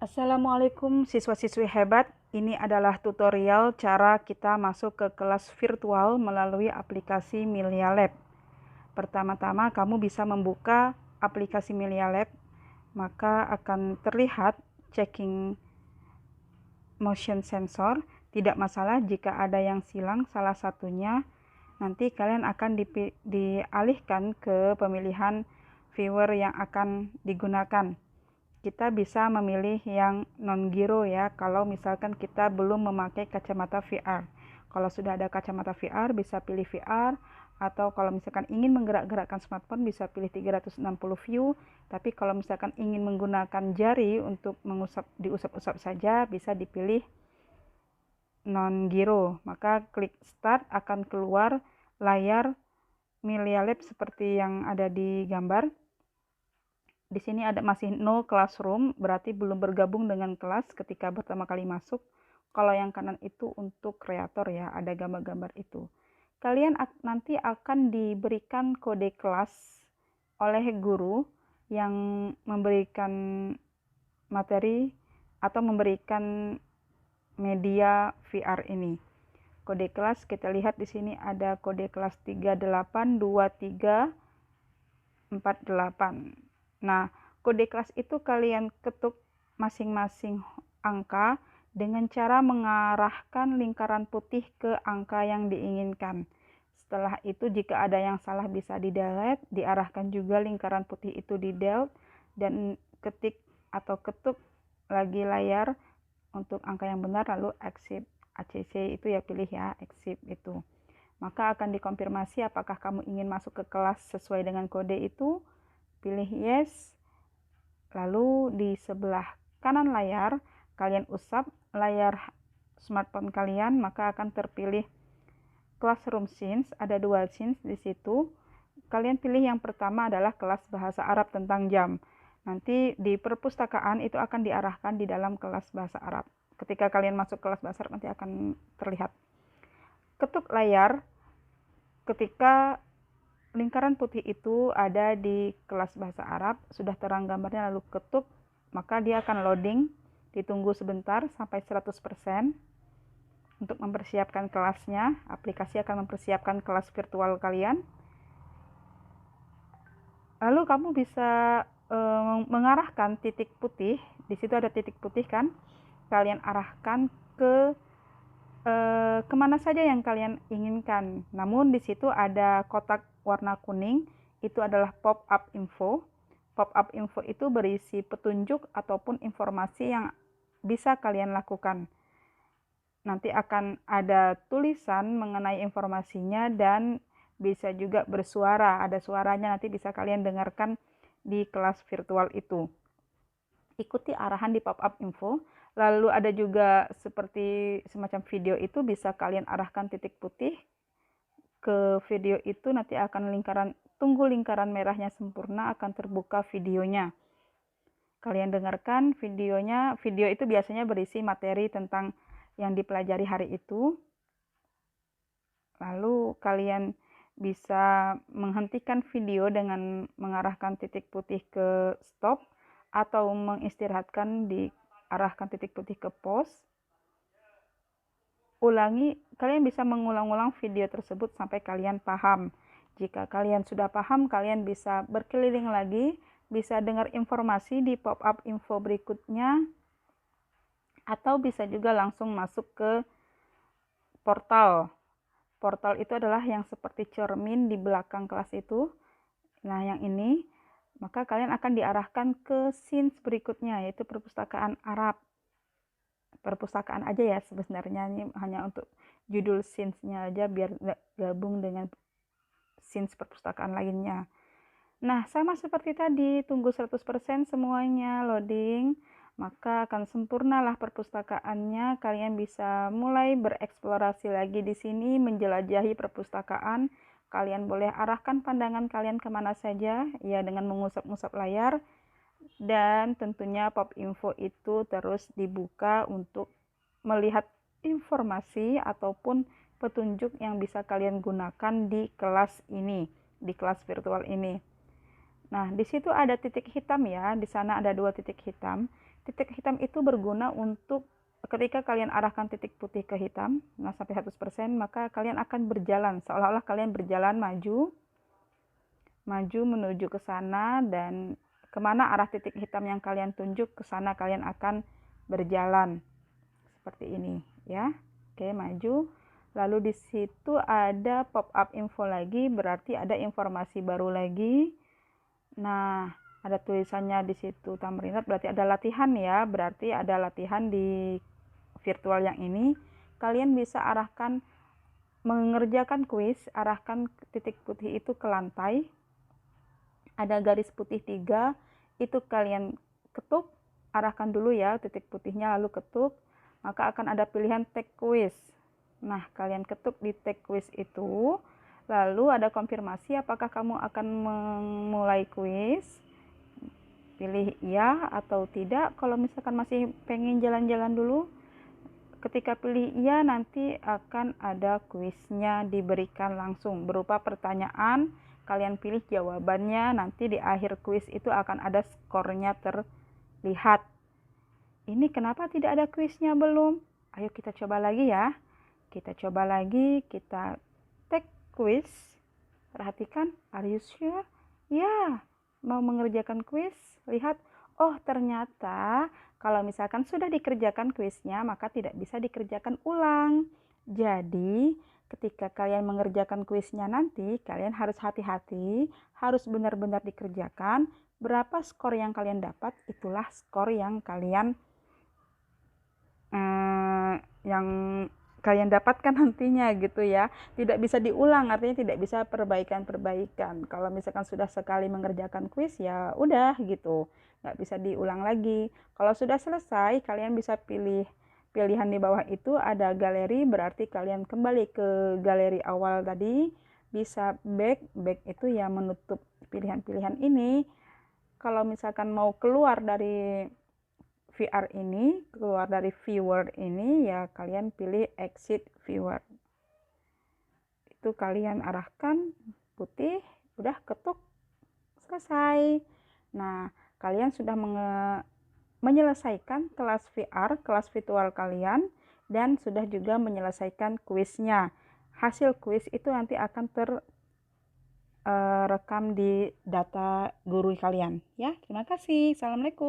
Assalamualaikum siswa-siswi hebat, ini adalah tutorial cara kita masuk ke kelas virtual melalui aplikasi Melia Lab. Pertama-tama kamu bisa membuka aplikasi Melia Lab, maka akan terlihat checking motion sensor. Tidak masalah jika ada yang silang salah satunya, nanti kalian akan dialihkan ke pemilihan viewer yang akan digunakan. Kita bisa memilih yang non-gyro ya, kalau misalkan kita belum memakai kacamata VR. Kalau sudah ada kacamata VR, bisa pilih VR, atau kalau misalkan ingin menggerak-gerakkan smartphone, bisa pilih 360 view. Tapi kalau misalkan ingin menggunakan jari untuk diusap-usap saja, bisa dipilih non-gyro. Maka klik start, akan keluar layar Melia Lab seperti yang ada di gambar. Di sini ada masih no classroom, berarti belum bergabung dengan kelas ketika pertama kali masuk. Kalau yang kanan itu untuk kreator ya, ada gambar-gambar itu. Kalian nanti akan diberikan kode kelas oleh guru yang memberikan materi atau memberikan media VR ini. Kode kelas kita lihat di sini ada kode kelas 382348. Nah, kode kelas itu kalian ketuk masing-masing angka dengan cara mengarahkan lingkaran putih ke angka yang diinginkan. Setelah itu jika ada yang salah bisa di-delete, diarahkan juga lingkaran putih itu di-delete, dan ketik atau ketuk lagi layar untuk angka yang benar, lalu accept. ACC itu ya pilih ya, accept itu. Maka akan dikonfirmasi apakah kamu ingin masuk ke kelas sesuai dengan kode itu. Pilih yes, lalu di sebelah kanan layar kalian usap layar smartphone kalian, maka akan terpilih classroom scenes. Ada dua scenes di situ. Kalian pilih yang pertama adalah kelas bahasa Arab tentang jam. Nanti di perpustakaan itu akan diarahkan di dalam kelas bahasa Arab. Ketika kalian masuk kelas bahasa Arab nanti akan terlihat. Ketuk layar ketika lingkaran putih itu ada di kelas bahasa Arab, sudah terang gambarnya, lalu ketuk, maka dia akan loading. Ditunggu sebentar sampai 100% untuk mempersiapkan kelasnya. Aplikasi akan mempersiapkan kelas virtual kalian. Lalu kamu bisa mengarahkan titik putih, di situ ada titik putih kan, kalian arahkan ke kemana saja yang kalian inginkan. Namun di situ ada kotak warna kuning, itu adalah pop-up info. Pop-up info itu berisi petunjuk ataupun informasi yang bisa kalian lakukan. Nanti akan ada tulisan mengenai informasinya dan bisa juga bersuara. Ada suaranya, nanti bisa kalian dengarkan di kelas virtual itu. Ikuti arahan di pop-up info. Lalu ada juga seperti semacam video itu, bisa kalian arahkan titik putih ke video itu, nanti akan tunggu lingkaran merahnya sempurna, akan terbuka videonya. Kalian dengarkan videonya. Video itu biasanya berisi materi tentang yang dipelajari hari itu. Lalu kalian bisa menghentikan video dengan mengarahkan titik putih ke stop, atau mengistirahatkan diarahkan titik putih ke pause. Ulangi, kalian bisa mengulang-ulang video tersebut sampai kalian paham. Jika kalian sudah paham, kalian bisa berkeliling lagi, bisa dengar informasi di pop-up info berikutnya, atau bisa juga langsung masuk ke portal. Portal itu adalah yang seperti cermin di belakang kelas itu. Nah, yang ini, maka kalian akan diarahkan ke scenes berikutnya, yaitu perpustakaan Arab. Perpustakaan aja ya sebenarnya, ini hanya untuk judul scenes-nya aja biar gabung dengan scenes perpustakaan lainnya. Nah, sama seperti tadi, tunggu 100% semuanya loading, maka akan sempurnalah perpustakaannya. Kalian bisa mulai bereksplorasi lagi di sini, menjelajahi perpustakaan. Kalian boleh arahkan pandangan kalian kemana saja, ya dengan mengusap-ngusap layar. Dan tentunya pop info itu terus dibuka untuk melihat informasi ataupun petunjuk yang bisa kalian gunakan di kelas ini, di kelas virtual ini. Nah, di situ ada titik hitam ya, di sana ada 2 titik hitam. Titik hitam itu itu berguna untuk ketika kalian arahkan titik putih ke hitam, nah sampai 100%, maka kalian akan berjalan, seolah-olah kalian berjalan maju menuju ke sana, dan kemana arah titik hitam yang kalian tunjuk, ke sana kalian akan berjalan. Seperti ini ya. Oke, maju. Lalu di situ ada pop up info lagi, berarti ada informasi baru lagi. Nah, ada tulisannya di situ Tamrinat, berarti ada latihan ya, berarti ada latihan di virtual yang ini. Kalian bisa arahkan, mengerjakan kuis, arahkan titik putih itu ke lantai. Ada garis putih 3, itu kalian ketuk, arahkan dulu ya titik putihnya, lalu ketuk, maka akan ada pilihan take quiz. Nah, kalian ketuk di take quiz itu, lalu ada konfirmasi apakah kamu akan memulai kuis. Pilih iya atau tidak. Kalau misalkan masih pengen jalan-jalan dulu, ketika pilih iya, nanti akan ada kuisnya diberikan langsung berupa pertanyaan. Kalian pilih jawabannya, nanti di akhir kuis itu akan ada skornya terlihat. Ini kenapa tidak ada kuisnya belum? Ayo kita coba lagi ya. Kita coba lagi, kita take quiz. Perhatikan, are you sure? Ya, mau mengerjakan kuis. Lihat, oh ternyata kalau misalkan sudah dikerjakan kuisnya, maka tidak bisa dikerjakan ulang. Jadi, ketika kalian mengerjakan kuisnya nanti, kalian harus hati-hati, harus benar-benar dikerjakan. Berapa skor yang kalian dapat, itulah skor yang kalian dapatkan nantinya gitu ya. Tidak bisa diulang, artinya tidak bisa perbaikan-perbaikan. Kalau misalkan sudah sekali mengerjakan kuis, ya udah gitu, nggak bisa diulang lagi. Kalau sudah selesai, kalian bisa pilih pilihan di bawah itu, ada galeri, berarti kalian kembali ke galeri awal tadi. Bisa back itu ya menutup pilihan-pilihan ini. Kalau misalkan mau keluar dari VR ini, keluar dari viewer ini, ya kalian pilih exit viewer. Itu kalian arahkan putih, udah ketuk, selesai. Nah, kalian sudah menyelesaikan kelas VR, kelas virtual kalian, dan sudah juga menyelesaikan kuisnya. Hasil kuis itu nanti akan rekam di data guru kalian ya. Terima kasih. Assalamualaikum.